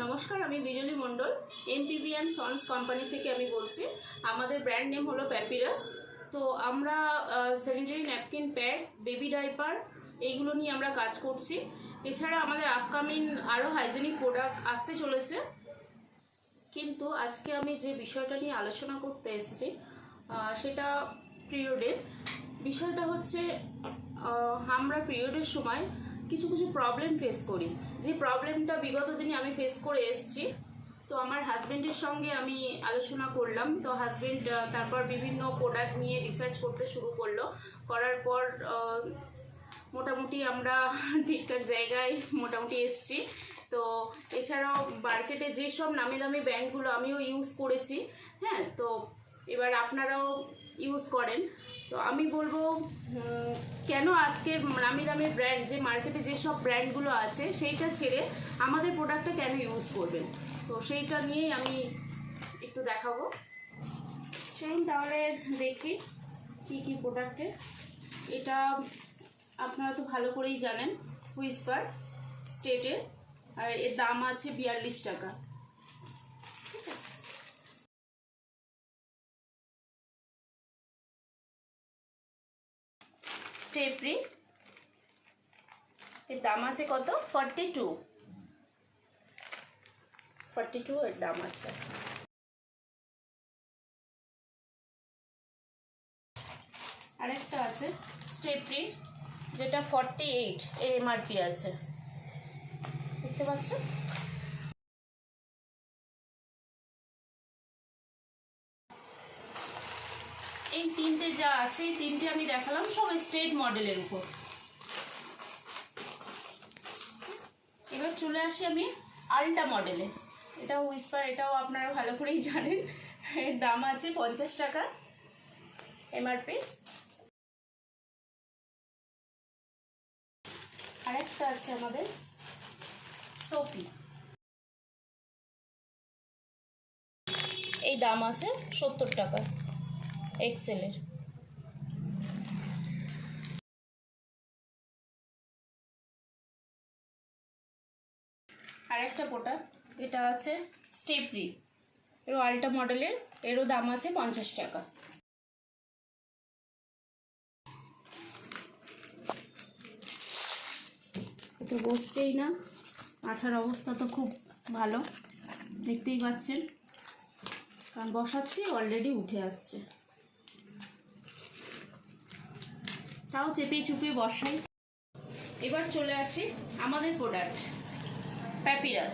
নমস্কার, আমি বিজলি মণ্ডল এমপিবি and sons company থেকে আমি বলছি। আমাদের ব্র্যান্ড নেম হলো প্যাপিরাস। তো আমরা sanitary napkin, pad, baby diaper এইগুলো নিয়ে আমরা কাজ করছি। এছাড়া আমাদের আপকামিং আরও হাইজেনিক প্রোডাক্ট আসতে চলেছে। কিন্তু আজকে আমি যে বিষয়টা নিয়ে আলোচনা করতে এসেছি সেটা পিরিয়ডের বিষয়টা হচ্ছে, আমরা পিরিয়ডের সময় কিছু কিছু প্রবলেম ফেস করি। যে প্রবলেমটা বিগত দিনে আমি ফেস করে এসেছি। তো আমার হাজব্যান্ডের সঙ্গে আমি আলোচনা করলাম। তো হাজব্যান্ড তারপর বিভিন্ন প্রোডাক্ট নিয়ে রিসার্চ করতে শুরু করলো। করার পর মোটামুটি আমরা ঠিকঠাক জায়গায় মোটামুটি এসেছি। তো এছাড়াও মার্কেটে যেসব নামি দামি ব্র্যান্ডগুলো আমিও ইউজ করেছি, হ্যাঁ, তো এবার আপনারাও ইউজ করেন। তো আমি বলবো, কেন আজকে নামি দামি ব্র্যান্ড, যে মার্কেটে যেসব ব্র্যান্ডগুলো আছে সেইটা ছেড়ে আমাদের প্রোডাক্টটা কেন ইউজ করবেন। তো সেইটা নিয়েই আমি একটু দেখাবো। সেরকম তাহলে দেখি কী কী প্রোডাক্টের। এটা আপনারা তো ভালো করেই জানেন, হুইস্পার স্টেটের, আর এর দাম আছে 42 টাকা। ঠিক আছে, স্টেপ্রি এর দাম আছে কত? 42 এর দাম আছে। আরেকটা আছে স্টেপ্রি, যেটা 48 এর এমআরপি আছে, দেখতে পাচ্ছেন। এই তিনটে যা আছে, এই তিনটে আমি দেখালাম, সব স্টেট মডেলের উপর। এবার চলে আসি আমি আল্টা মডেলে। এটাও হুইস্পার, এটাও আপনারা ভালো করেই জানেন। এর দাম আছে 50 টাকা এমআরপি। আরেকটা আছে আমাদের সোপি, এই দাম আছে 70 টাকা এক্সেলের। আরেকটা প্রোডাক্ট, এটা আছে স্টেপ্রি, এরও আল্টা মডেলের, এরও দাম আছে 50 টাকা। এটা বসছেই না, আঠার অবস্থা তো খুব ভালো, দেখতেই পাচ্ছেন, কারণ বসাচ্ছি অলরেডি উঠে আসছে। তাও চেপে চুপে বসাই। এবার চলে আসি আমাদের প্রোডাক্ট প্যাপিরাস।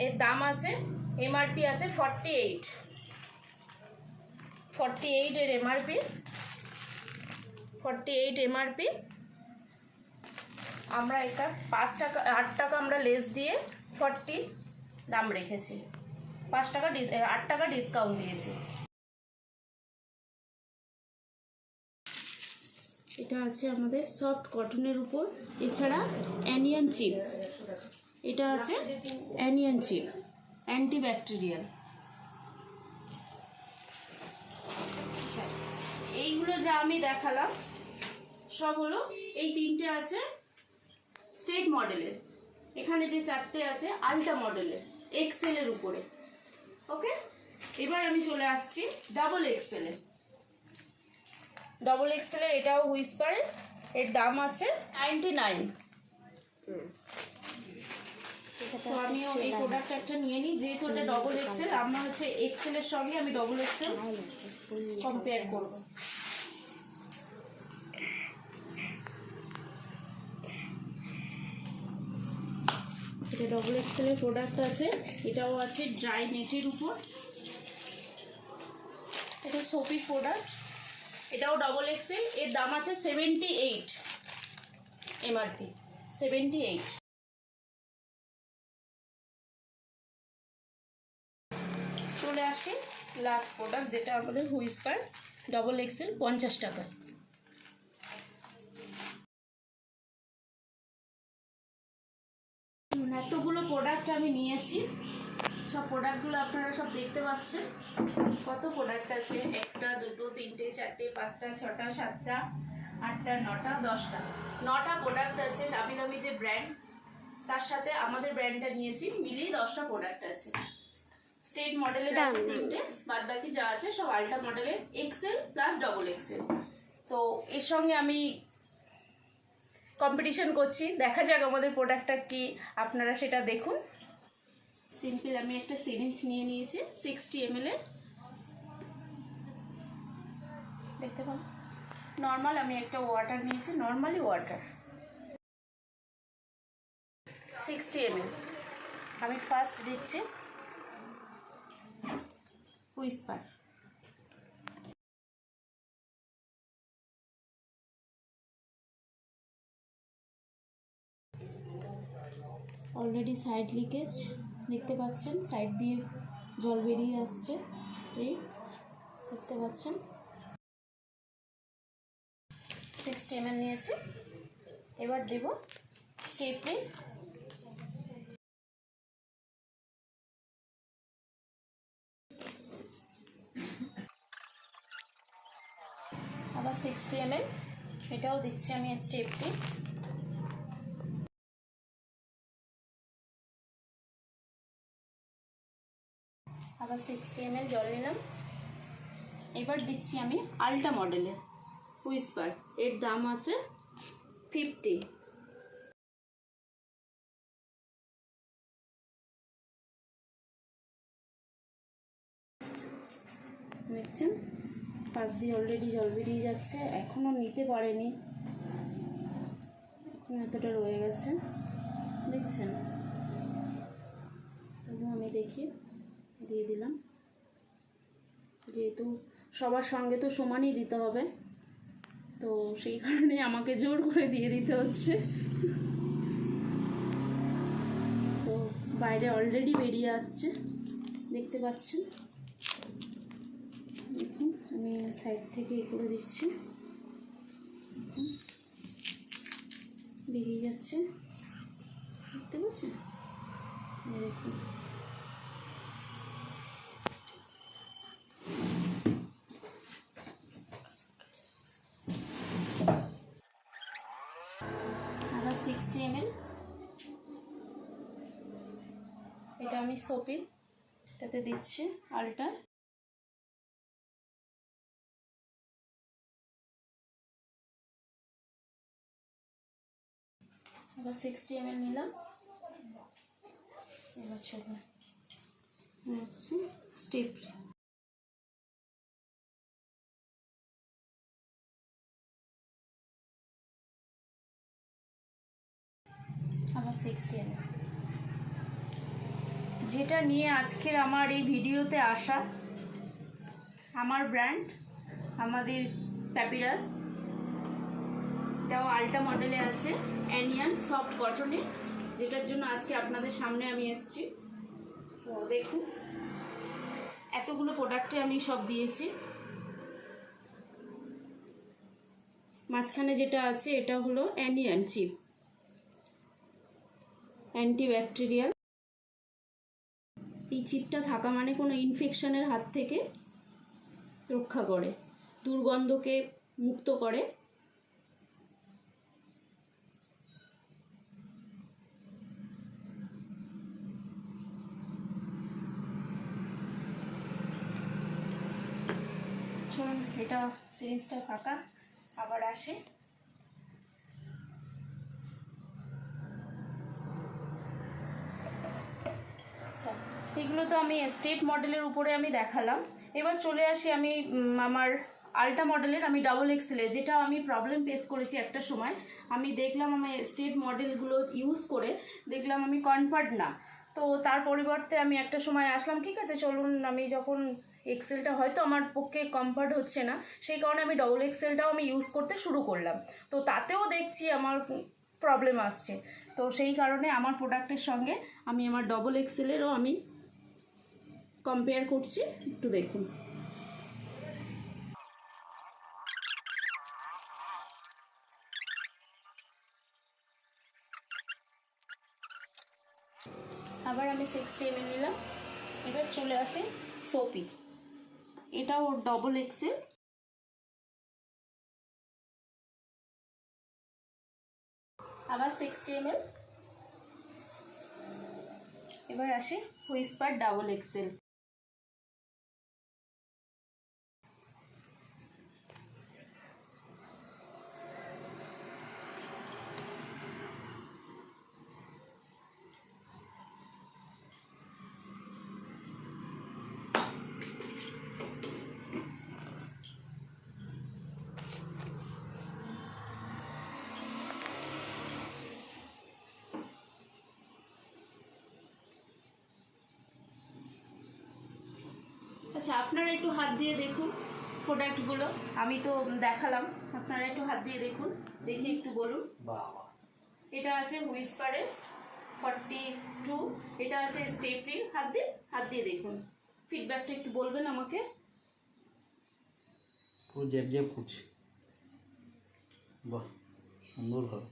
এর দাম আছে, এমআরপি আছে 48 এর এমআরপি, 48 এমআরপি। আমরা এটা 5 টাকা 8 টাকা আমরা লেস দিয়ে 40 দাম রেখেছি, 5 টাকা 8 টাকা ডিসকাউন্ট দিয়েছি। এটা আছে আমাদের সফট কটনের উপর। এছাড়া অ্যানিয়ন চিপ, এটা আছে অ্যানিয়ন চিপ, অ্যান্টিব্যাকটেরিয়াল। এইগুলো যা আমি দেখালাম সব হলো, এই তিনটে আছে স্টেট মডেলের, এখানে যে চারটে আছে আল্টা মডেলের, এক্সেলের উপরে। ওকে, এবার আমি চলে আসছি ডাবল এক্সেলে। ডাবল এক্সেলের এটাও হুইস্পারের, এর দাম আছে 99। তো আমিও এই প্রোডাক্ট একটা নিয়ে নিই, যেহেতু এটা ডবল এক্সেল, আমার হচ্ছে এক্সেলের সঙ্গে আমি ডবল এক্সেল কম্পেয়ার করব। এটা ডবল এক্সেলের প্রোডাক্ট আছে, এটাও আছে ড্রাই নেটের উপর। এটা সোপি প্রোডাক্ট, এটাও ডবল এক্সেল, এর দাম আছে 78 এমআরপি, 78। চলে আসি লাস্ট প্রোডাক্ট, যেটা আমাদের হুইস্পার ডবল এক্সেল, 50 টাকা। এতগুলো প্রোডাক্ট আমি নিয়েছি, সব প্রোডাক্টগুলো আপনারা সব দেখতে পাচ্ছেন। কত প্রোডাক্ট আছে, 1 2 3 4 5 6 7 8টা 9টা 10টা 9টা প্রোডাক্ট আছে, দামি দামি যে ব্র্যান্ড, তার সাথে আমাদের ব্র্যান্ডটা নিয়েছি, মিলিয়ে 10টা প্রোডাক্ট আছে। স্টেট মডেলের আছে 3টে, বাদ বাকি যা আছে সব আল্ট্রা মডেলের, এক্সেল প্লাস ডবল এক্সেল। তো এর সঙ্গে আমি কম্পিটিশন করছি, দেখা যাক আমাদের প্রোডাক্টটা কি, আপনারা সেটা দেখুন। সিম্পল আমি একটা সিরিঞ্জ নিয়ে নিয়েছি 60 ml এর, দেখতে পান। নর্মাল আমি একটা ওয়াটার নিয়েছি, নর্মালি ওয়াটার 60 ml। আমি ফার্স্ট দিচ্ছি হুইস্পার। অলরেডি সাইড লিকেজ দেখতে পাচ্ছেন, সাইড দিয়ে জল বেরিয়ে আসছে, এই দেখতে পাচ্ছেন। 60 ml নিয়েছি। এবার দেব স্টেপলিন, আবার 60 ml, এটাও দিচ্ছি আমি স্টেপলিন। আবার 60 ml জল নিলাম। এবার দিচ্ছি আমি আল্ট্রা মডেলের হুইস্পার, এর দাম আছে 50। দেখছেন পাশ দিয়ে অলরেডি জল বেরিয়ে যাচ্ছে, এখনও নিতে পারেনি, এখন এতটা রয়ে গেছে, দেখছেন। তবু আমি দেখি দিয়ে দিলাম, যেহেতু সবার সঙ্গে তো সমানই দিতে হবে, তো সেই কারণে আমাকে জোর করে দিয়ে দিতে হচ্ছে। তো বাইরে অলরেডি বেরিয়ে আসছে, দেখতে পাচ্ছেন। দেখুন আমি সাইড থেকে এ করে দিচ্ছি, বেরিয়ে যাচ্ছে, দেখতে পাচ্ছেন। দেখুন আবার 60 ml, এটা আমি সোপি এটাতে দিচ্ছি আল্ট্রা। আবার 60 ml নিলাম। এবার চলবে স্টেপ, আবার 60 ml। যেটা নিয়ে আজকের আমার এই ভিডিওতে আসা, আমার ব্র্যান্ড, আমাদের প্যাপিরাস, এটাও আল্ট্রা মডেলে আছে, অ্যানিয়ান সফট কটনে, যেটার জন্য আজকে আপনাদের সামনে আমি এসেছি। তো দেখুন এতগুলো প্রোডাক্টে আমি সব দিয়েছি। মাঝখানে যেটা আছে এটা হলো অ্যানিয়ান চিপ, অ্যান্টিব্যাকটেরিয়াল। এই চিপটা থাকা মানে কোনো ইনফেকশনের হাত থেকে রক্ষা করে, দুর্গন্ধকে মুক্ত করে। চলুন এটা সিরিজটা ফাঁকা, আবার আসে। আচ্ছা, এগুলো তো আমি স্টেট মডেলের উপরে আমি দেখালাম। এবার চলে আসি আমি আমার আল্ট্রা মডেলের, আমি ডাবল এক্সেলের, যেটা আমি প্রবলেম ফেস করেছি একটা সময়। আমি দেখলাম আমি স্টেট মডেলগুলো ইউজ করে দেখলাম আমি কনফার্ট না, তো তার পরিবর্তে আমি একটা সময় আসলাম, ঠিক আছে চলুন, আমি যখন এক্সেলটা হয়তো আমার পক্ষে কমফর্ট হচ্ছে না, সেই কারণে আমি ডবল এক্সেলটাও আমি ইউজ করতে শুরু করলাম। তো তাতেও দেখছি আমার প্রবলেম আসছে, তো সেই কারণে আমার প্রোডাক্টের সঙ্গে আমি আমার ডবল এক্সেলেরও আমি কম্পেয়ার করছি, একটু দেখুন। আবার আমি 60 ml নিলাম। এবার চলে আসে সোপি, এটাও ডবল এক্সেল, আবার 60 ml। এবার আসে হুইসপার ডাবল এক্সেল। আচ্ছা, আপনারা একটু হাত দিয়ে দেখুন প্রোডাক্টগুলো, আমি তো দেখালাম, আপনারা একটু হাত দিয়ে দেখুন, দেখে একটু বলুন। এটা আছে হুইসপারের 42, এটা আছে স্টেপরির। হাত দিয়ে দেখুন, ফিডব্যাকটা একটু বলবেন আমাকে। পুরো জ্যাব জ্যাব করছে, বাহ সুন্দর ভাবে।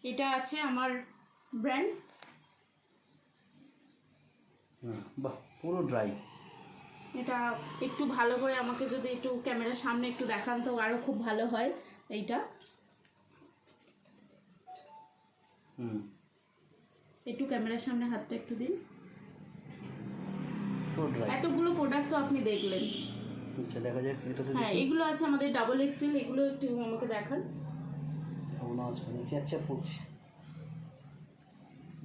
এটা আছে আমার ব্র্যান্ড। বাহ পুরো ড্রাই। এটা একটু ভালো করে আমাকে যদি একটু ক্যামেরার সামনে একটু দেখান তো আরো খুব ভালো হয়। এইটা একটু ক্যামেরার সামনে হাতটা একটু দিন। এতগুলো প্রোডাক্ট তো আপনি দেখলেন। আচ্ছা দেখা যাক এটা তো। হ্যাঁ, এগুলো আছে আমাদের ডাবল এক্সেল, এগুলো একটু আমাকে দেখান। কেমন আছে? চ্যাপ চ্যাপ করছে।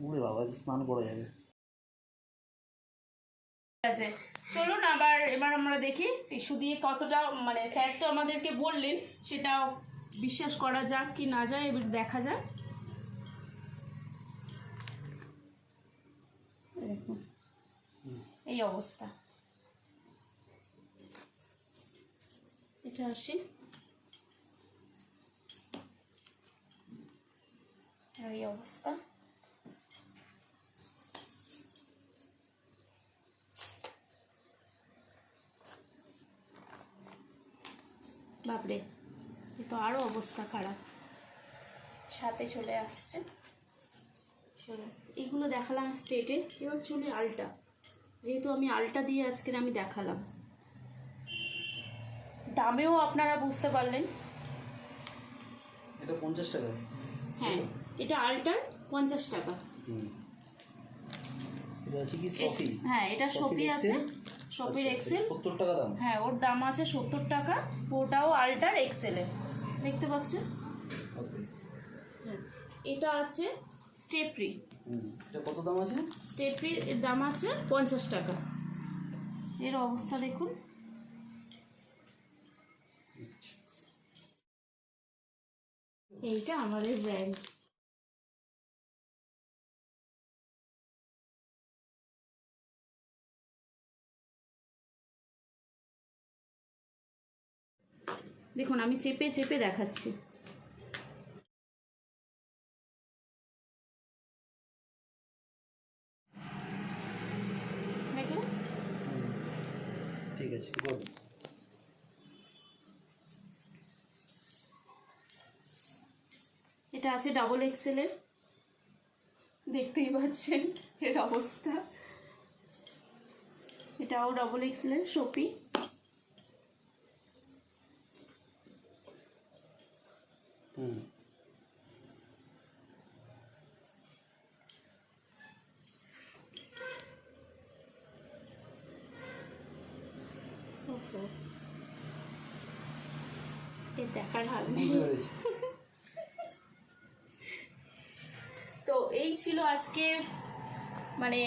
ওরে বাবা, স্নান করা যাবে। ঠিক আছে, চলুন এবার আমরা দেখি টিস্যু দিয়ে কতটা, মানে স্যার তো আমাদেরকে বললেন, সেটা বিশ্বাস করা যাক কি না যায়, এবার দেখা যাক। দেখুন এই অবস্থা। এটা আসি, এই অবস্থা। বাপরে, এ তো আরো অবস্থা খারাপ, সাথে চলে আসছে। চলো, এইগুলো দেখালাম স্ট্রেটে, এবার চলি আলটা। যেহেতু আমি আলটা দিয়ে আজকের আমি দেখালাম, দামেও আপনারা বুঝতে পারলেন। এটা 50 টাকা। হ্যাঁ, এটা আলটার 50 টাকা। এটা আছে কি সফি? হ্যাঁ, এটা সফি আছে, সফির এক্সেল 70 টাকা দাম। হ্যাঁ, ওর দাম আছে 70 টাকা। ওটাও আলটার এক্সেলের, দেখতে পাচ্ছেন। এটা আছে স্টেপরি। এটা কত দাম আছে? স্টেপরির দাম আছে 50 টাকা। এর অবস্থা দেখুন। এইটা আমাদের ব্র্যান্ড। দেখুন আমি চেপে চেপে দেখাচ্ছি। দেখুন, ঠিক আছে, গুড। এটা আছে ডাবল এক্সেলের, দেখতেই পাচ্ছেন এর অবস্থা। এটাও ডাবল এক্সেলের শপি। এর দেখার হাল নেই। তো এই ছিল আজকে, মানে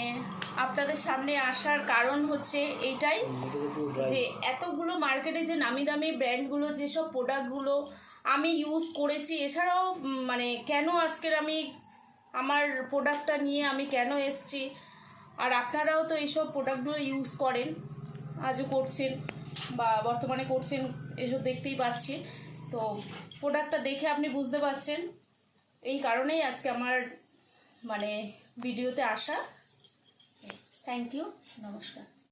আপনাদের সামনে আসার কারণ হচ্ছে এইটাই, যে এতগুলো মার্কেটে যে নামি দামি ব্র্যান্ডগুলো, যেসব প্রোডাক্টগুলো আমি ইউজ করেছি, এছাড়াও মানে কেন আজকের আমি আমার প্রোডাক্টটা নিয়ে আমি কেন এসছি, আর আপনারাও তো এইসব প্রোডাক্টগুলো ইউজ করেন, আজও করছেন বা বর্তমানে করছেন, এসব দেখতেই পাচ্ছি। তো প্রোডাক্টটা দেখে আপনি বুঝতে পারছেন, এই কারণেই আজকে আমার মানে ভিডিওতে আসা। থ্যাংক ইউ, নমস্কার।